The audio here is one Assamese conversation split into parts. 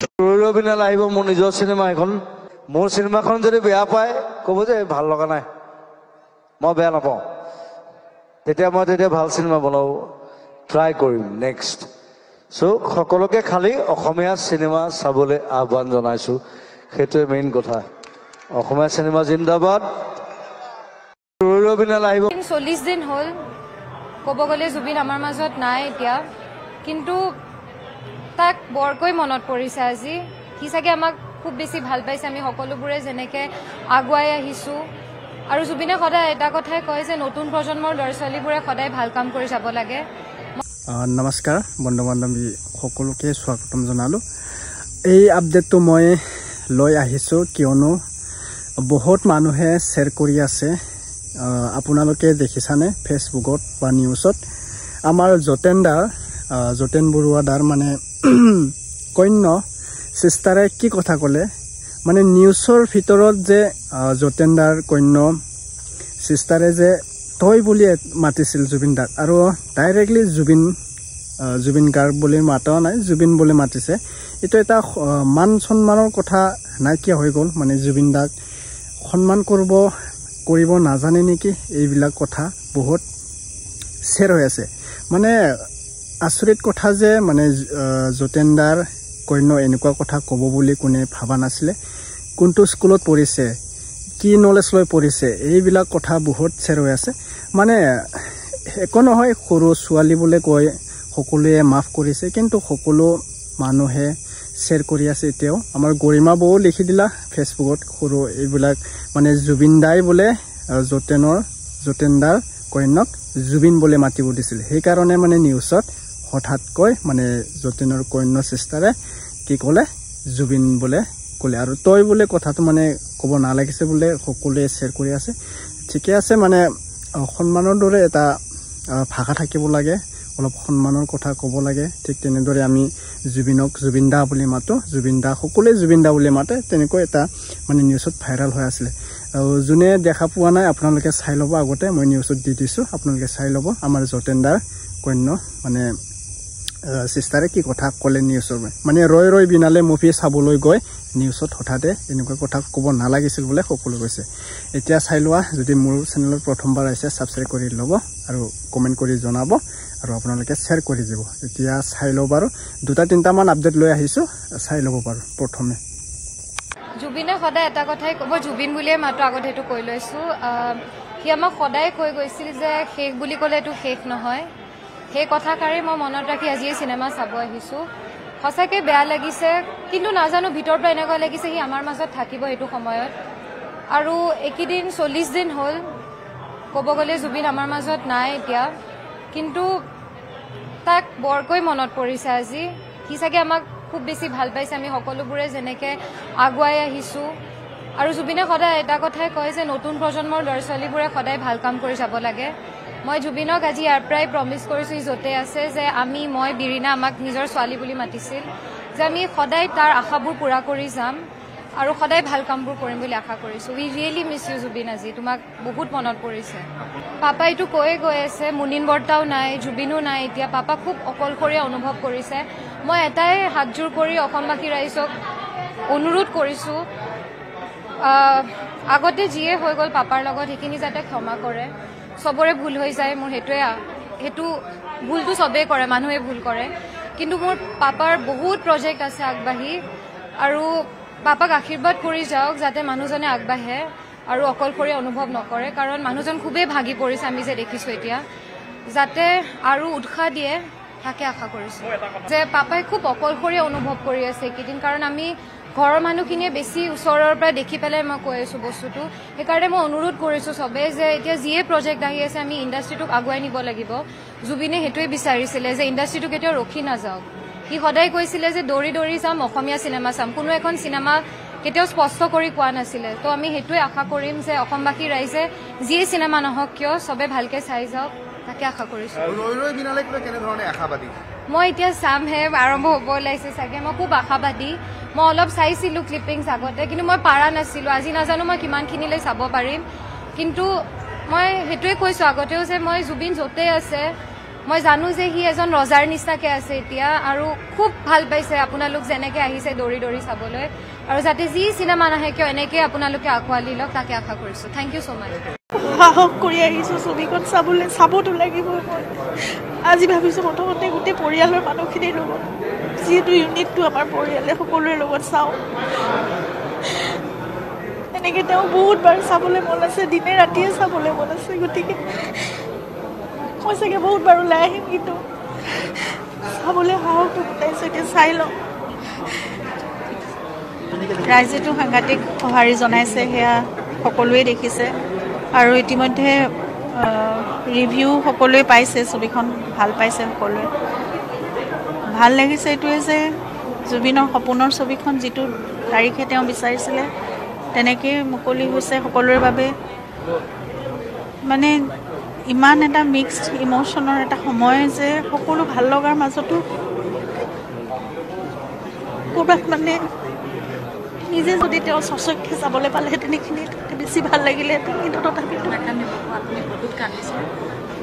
ৰবিনাল আহিব মোৰ নিজৰ চিনেমা এখন মোৰ চিনেমাখন যদি বেয়া পায় ক'ব যে ভাল লগা নাই মই বেয়া নাপাওঁ তেতিয়া মই ভাল চিনেমা বনাব ট্ৰাই কৰিম নেক্সট সো সকলোকে খালি অসমীয়া চিনেমা চাবলৈ আহ্বান জনাইছো সেইটোৱে মেইন কথা অসমীয়া চিনেমা জিন্দাবাদ ৰবিনাল আহিব 40 দিন হ'ল ক'ব গ'লে জুবিন আমাৰ মাজত নাই এতিয়া কিন্তু তাক বৰকৈ মনত পৰিছে আজি কি চাগে আমাক খুব বেছি ভাল পাইছে আমি সকলোবোৰে যেনেকৈ আগুৱাই আহিছোঁ আৰু জুবিনে সদায় এটা কথাই কয় যে নতুন প্ৰজন্মৰ ল'ৰা ছোৱালীবোৰে সদায় ভাল কাম কৰি যাব লাগে নমস্কাৰ বন্ধু বান্ধৱী সকলোকে স্বাগতম জনালোঁ এই আপডেটটো মই লৈ আহিছোঁ কিয়নো বহুত মানুহে শ্বেয়াৰ কৰি আছে আপোনালোকে দেখিছানে ফেচবুকত বা নিউজত আমাৰ যতেন বৰুৱা দাৰ মানে কন্য চিষ্টাৰে কি কথা ক'লে মানে নিউজৰ ভিতৰত যে যতেন দাৰ কন্য চিষ্টাৰে যে তই বুলি মাতিছিল জুবিন দাক আৰু ডাইৰেক্টলি জুবিন গাৰ্গ বুলি মাতা নাই জুবিন বুলি মাতিছে এইটো এটা মান সন্মানৰ কথা নাইকিয়া হৈ গ'ল মানে জুবিন দাক সন্মান কৰিব নাজানে নেকি এইবিলাক কথা বহুত শ্বেয়াৰ হৈ আছে মানে আচৰিত কথা যে মানে যতেন দাৰ কন্য এনেকুৱা কথা ক'ব বুলি কোনে ভাবা নাছিলে কোনটো স্কুলত পঢ়িছে কি নলেজ লৈ পঢ়িছে এইবিলাক কথা বহুত শ্বেয়াৰ হৈ আছে মানে একো নহয় সৰু ছোৱালী বুলি কৈ সকলোৱে মাফ কৰিছে কিন্তু সকলো মানুহে শ্বেয়াৰ কৰি আছে এতিয়াও আমাৰ গৰিমা বৌ লিখি দিলা ফেচবুকত সৰু এইবিলাক মানে জুবিন দাই বোলে যতেন দাৰ কন্যক জুবিন বুলি মাতিব দিছিল সেইকাৰণে মানে নিউজত হঠাৎকৈ মানে যতেনৰ কন্য চিষ্টাৰে কি ক'লে জুবিন বোলে ক'লে আৰু তই বোলে কথাটো মানে ক'ব নালাগিছে বোলে সকলোৱে শ্বেয়াৰ কৰি আছে ঠিকে আছে মানে সন্মানৰ দৰে এটা ভাষা থাকিব লাগে অলপ সন্মানৰ কথা ক'ব লাগে ঠিক তেনেদৰে আমি জুবিনক জুবিন দা বুলি মাতো জুবিন দা সকলোৱে জুবিন দা বুলি মাতে তেনেকৈ এটা মানে নিউজত ভাইৰেল হৈ আছিলে আৰু যোনে দেখা পোৱা নাই আপোনালোকে চাই ল'ব আগতে মই নিউজত দি দিছোঁ আপোনালোকে চাই ল'ব আমাৰ যতেন দাৰ কন্য মানে চিষ্টাৰে কি কথা ক'লে নিউজৰ মানে ৰৈ বিনালে মুভি চাবলৈ গৈ নিউজত হঠাতে এনেকুৱা কথা ক'ব নালাগিছিল বোলে সকলো কৈছে এতিয়া চাই লোৱা যদি মোৰ চেনেলত প্ৰথমবাৰ আহিছে ছাবস্ক্ৰাইব কৰি ল'ব আৰু কমেণ্ট কৰি জনাব আৰু আপোনালোকে শ্বেয়াৰ কৰি দিব এতিয়া চাই ল'ব বাৰু 2-3টা মান আপডেট লৈ আহিছোঁ চাই ল'ব বাৰু প্ৰথমে জুবিনে সদায় এটা কথাই ক'ব জুবিন বুলিয়ে মাতো আগত সেইটো কৈ লৈছোঁ সি আমাক সদায় কৈ গৈছিল যে শেষ বুলি ক'লে এইটো শেষ নহয় সেই কথাষাৰেই মই মনত ৰাখি আজি এই চিনেমা চাব আহিছোঁ সঁচাকৈ বেয়া লাগিছে কিন্তু নাজানো ভিতৰৰ পৰা এনেকুৱা লাগিছে সি আমাৰ মাজত থাকিব এইটো সময়ত আৰু এইকেইদিন 40 দিন হ'ল ক'ব গ'লে জুবিন আমাৰ মাজত নাই এতিয়া কিন্তু তাক বৰকৈ মনত পৰিছে আজি সি চাগে আমাক খুব বেছি ভাল পাইছে আমি সকলোবোৰে যেনেকৈ আগুৱাই আহিছোঁ আৰু জুবিনে সদায় এটা কথাই কয় যে নতুন প্ৰজন্মৰ ল'ৰা ছোৱালীবোৰে সদায় ভাল কাম কৰি যাব লাগে মই জুবিনক আজি ইয়াৰ পৰাই প্ৰমিছ কৰিছোঁ সি য'তে আছে যে মই বিৰিণা আমাক নিজৰ ছোৱালী বুলি মাতিছিল যে আমি সদায় তাৰ আশাবোৰ পূৰা কৰি যাম আৰু সদায় ভাল কামবোৰ কৰিম বুলি আশা কৰিছোঁ উই ৰিয়েলি মিছ ইউ জুবিন আজি তোমাক বহুত মনত পৰিছে পাপাইটো কৈয়ে গৈ আছে মুনিন বৰ্তাও নাই জুবিনো নাই এতিয়া পাপা খুব অকলশৰীয়া অনুভৱ কৰিছে মই এটাই হাতযোৰ কৰি অসমবাসী ৰাইজক অনুৰোধ কৰিছোঁ আগতে যিয়ে হৈ গ'ল পাপাৰ লগত সেইখিনি যাতে ক্ষমা কৰে চবৰে ভুল হৈ যায় মোৰ সেইটো ভুলটো চবেই কৰে মানুহে ভুল কৰে কিন্তু মোৰ পাপাৰ বহুত প্ৰজেক্ট আছে আগবাঢ়ি আৰু পাপাক আশীৰ্বাদ কৰি যাওক যাতে মানুহজনে আগবাঢ়ে আৰু অকলশৰীয়া অনুভৱ নকৰে কাৰণ মানুহজন খুবেই ভাগি পৰিছে আমি যে দেখিছোঁ এতিয়া যাতে আৰু উৎসাহ দিয়ে তাকে আশা কৰিছোঁ যে পাপাই খুব অকলশৰীয়া অনুভৱ কৰি আছে এইকেইদিন কাৰণ আমি ঘৰৰ মানুহখিনিয়ে বেছি ওচৰৰ পৰা দেখি পেলাই মই কৈ আছোঁ বস্তুটো সেইকাৰণে মই অনুৰোধ কৰিছোঁ চবেই যে এতিয়া যিয়ে প্ৰজেক্ট আহি আছে আমি ইণ্ডাষ্ট্ৰিটোক আগুৱাই নিব লাগিব জুবিনে সেইটোৱে বিচাৰিছিলে যে ইণ্ডাষ্ট্ৰিটো কেতিয়াও ৰখি নাযাওক সি সদায় কৈছিলে যে দৌৰি যাম অসমীয়া চিনেমা চাম কোনো এখন চিনেমা কেতিয়াও স্পষ্ট কৰি কোৱা নাছিলে তো আমি সেইটোৱে আশা কৰিম যে অসমবাসী ৰাইজে যিয়ে চিনেমা নহওক কিয় চবে ভালকৈ চাই যাওক তাকে আশা কৰিছোঁ মই এতিয়া চামহে আৰম্ভ হ'ব ওলাইছে চাগে মই খুব আশাবাদী মই অলপ চাইছিলোঁ ক্লিপিংছ আগতে কিন্তু মই পাৰা নাছিলোঁ আজি নাজানো মই কিমানখিনিলৈ চাব পাৰিম কিন্তু মই সেইটোৱে কৈছোঁ আগতেও যে মই জুবিন য'তে আছে মই জানো যে সি এজন ৰজাৰ নিচিনাকে আছে এতিয়া আৰু খুব ভাল পাইছে আপোনালোক যেনেকে আহিছে দৌৰি দৌৰি চাবলৈ আৰু যাতে যি চিনেমা নাহে কিয় এনেকে আপোনালোকে আঁকোৱালি লওক তাকে আশা কৰিছো থ্যাংক ইউ সো মাচ সাহস কৰি আহিছো ছবিখন চাবলৈ চাবতো লাগিবই মই আজি ভাবিছো প্ৰথমতে গোটেই পৰিয়ালৰ মানুহখিনিৰ লগত যিহেতু ইউনিটটো আমাৰ পৰিয়ালে সকলোৰে লগত চাওঁ এনেকৈ তেওঁ বহুত বাৰ চাবলৈ মন আছে দিনে ৰাতিয়ে চাবলৈ মন আছে গতিকে মই চাগে বহুত বাৰ ওলাই আহিম কিন্তু চাবলৈ সাহসটো গোটাইছো এতিয়া চাই লওঁ ৰাইজেতো সাংঘাতিক সঁহাৰি জনাইছে সেয়া সকলোৱে দেখিছে আৰু ইতিমধ্যে ৰিভিউ সকলোৱে পাইছে ছবিখন ভাল পাইছে সকলোৱে ভাল লাগিছে এইটোৱে যে জুবিনৰ সপোনৰ ছবিখন যিটো তাৰিখে তেওঁ বিচাৰিছিলে তেনেকৈ মুকলি হৈছে সকলোৰে বাবে মানে ইমান এটা মিক্সড ইম'শ্যনৰ এটা সময় যে সকলো ভাল লগাৰ মাজতো ক'ৰবাত মানে নিজে যদি তেওঁ সচক্ষে যাবলৈ পালেহেঁতেন এইখিনি বেছি ভাল লাগিলেহেঁতেন কিন্তু তথাপিতো আপুনি বহুত কান্দিছে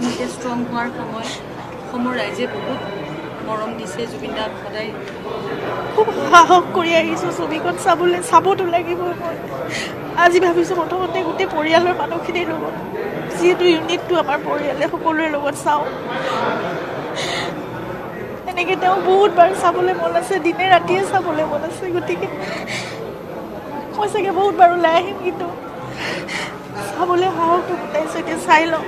নিজে ষ্ট্ৰং হোৱাৰ সময় অসমৰ ৰাইজে বহুত মৰম দিছে জুবিন দাক সদায় খুব সাহস কৰি আহিছোঁ ছবিখন চাবলৈ চাবতো লাগিবই মই আজি ভাবিছোঁ প্ৰথমতে গোটেই পৰিয়ালৰ মানুহখিনিৰ লগত যিহেতু ইউনিটটো আমাৰ পৰিয়ালে সকলোৰে লগত চাওঁ এনেকৈ তেওঁ বহুত বাৰ চাবলৈ মন আছে দিনে ৰাতিয়ে চাবলৈ মন আছে গতিকে মই চাগে বহুত বাৰ ওলাই আহিম কিন্তু চাবলৈ সাহসটো গোটাইছো এতিয়া চাই লওঁ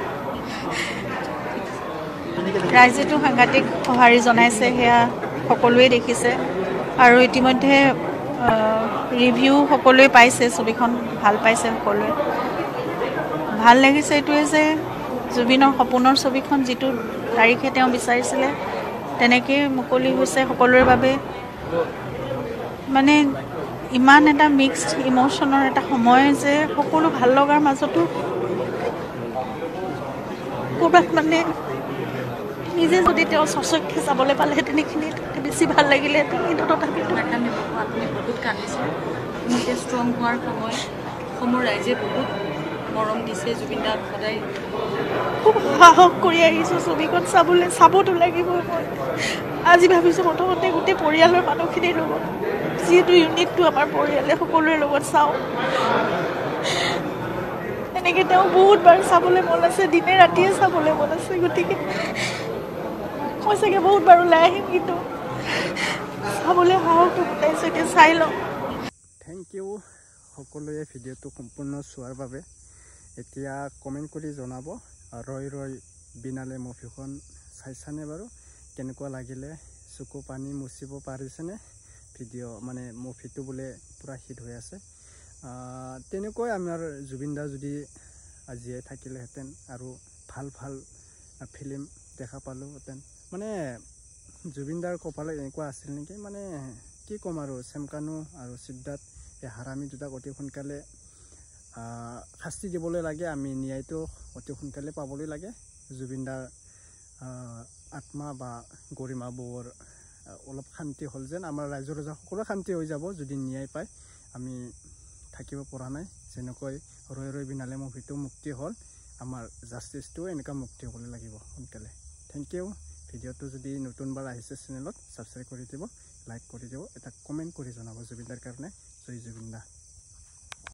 ৰাইজেতো সাংঘাতিক সঁহাৰি জনাইছে সেয়া সকলোৱে দেখিছে আৰু ইতিমধ্যে ৰিভিউ সকলোৱে পাইছে ছবিখন ভাল পাইছে সকলোৱে ভাল লাগিছে এইটোৱে যে জুবিনৰ সপোনৰ ছবিখন যিটো তাৰিখে তেওঁ বিচাৰিছিলে তেনেকৈ মুকলি হৈছে সকলোৰে বাবে মানে ইমান এটা মিক্সড ইম'শ্যনৰ এটা সময় যে সকলো ভাল লগাৰ মাজতো ক'ৰবাত মানে নিজে যদি তেওঁ সচক্ষে যাবলৈ পালেহেঁতেন এইখিনি বেছি ভাল লাগিলেহেঁতেন কিন্তু তথাপিতো আপুনি বহুত কান্দিছে নিজে ষ্ট্ৰং হোৱাৰ সময় অসমৰ ৰাইজে বহুত মৰম দিছে জুবিন দাক সদায় খুব সাহস কৰি আহিছোঁ ছবিখন চাবলৈ চাবতো লাগিবই মই আজি ভাবিছোঁ প্ৰথমতে গোটেই পৰিয়ালৰ মানুহখিনিৰ লগত যিহেতু ইউনিটটো আমাৰ পৰিয়ালে সকলোৰে লগত চাওঁ এনেকৈ তেওঁ বহুত বাৰ চাবলৈ মন আছে দিনে ৰাতিয়ে চাবলৈ মন আছে গতিকে মই চাগে বহুত বাৰ ওলাই আহিম কিন্তু চাবলৈ সাহসটো গোটাইছো এতিয়া চাই লওঁ থেংক ইউ সকলোৱে ভিডিঅ'টো সম্পূৰ্ণ চোৱাৰ বাবে এতিয়া কমেণ্ট কৰি জনাব ৰৈ ৰৈ বিনালে মুভিখন চাইছানে বাৰু কেনেকুৱা লাগিলে চকু পানী মুচিব পাৰিছেনে ভিডিঅ' মানে মুভিটো বোলে পূৰা হিট হৈ আছে তেনেকৈ আমাৰ জুবিন দা যদি জীয়াই থাকিলেহেঁতেন আৰু ভাল ভাল ফিল্ম দেখা পালোহেঁতেন মানে জুবিন দাৰ কপালে এনেকুৱা আছিল নেকি মানে কি ক'ম আৰু চেমকানু আৰু সিদ্ধাৰ্থ এই হাৰামি দুটাক অতি সোনকালে শাস্তি দিবলৈ লাগে আমি ন্যায়টো অতি সোনকালে পাবলৈ লাগে জুবিন দাৰ আত্মা বা গৰিমা বৌৰ অলপ শান্তি হ'ল যেন আমাৰ ৰাইজৰ ৰজা সকলো শান্তি হৈ যাব যদি ন্যায় পায় আমি থাকিব পৰা নাই যেনেকৈ ৰৈ ৰৈ বিনালে মুভিটো মুক্তি হ'ল আমাৰ জাষ্টিছটো এনেকুৱা মুক্তি হ'বলৈ লাগিব সোনকালে থেংক ইউ ভিডিঅ'টো যদি নতুনবাৰ আহিছে চেনেলত ছাবস্ক্ৰাইব কৰি দিব লাইক কৰি দিব এটা কমেণ্ট কৰি জনাব জুবিন দাৰ কাৰণে জয় জুবিন দা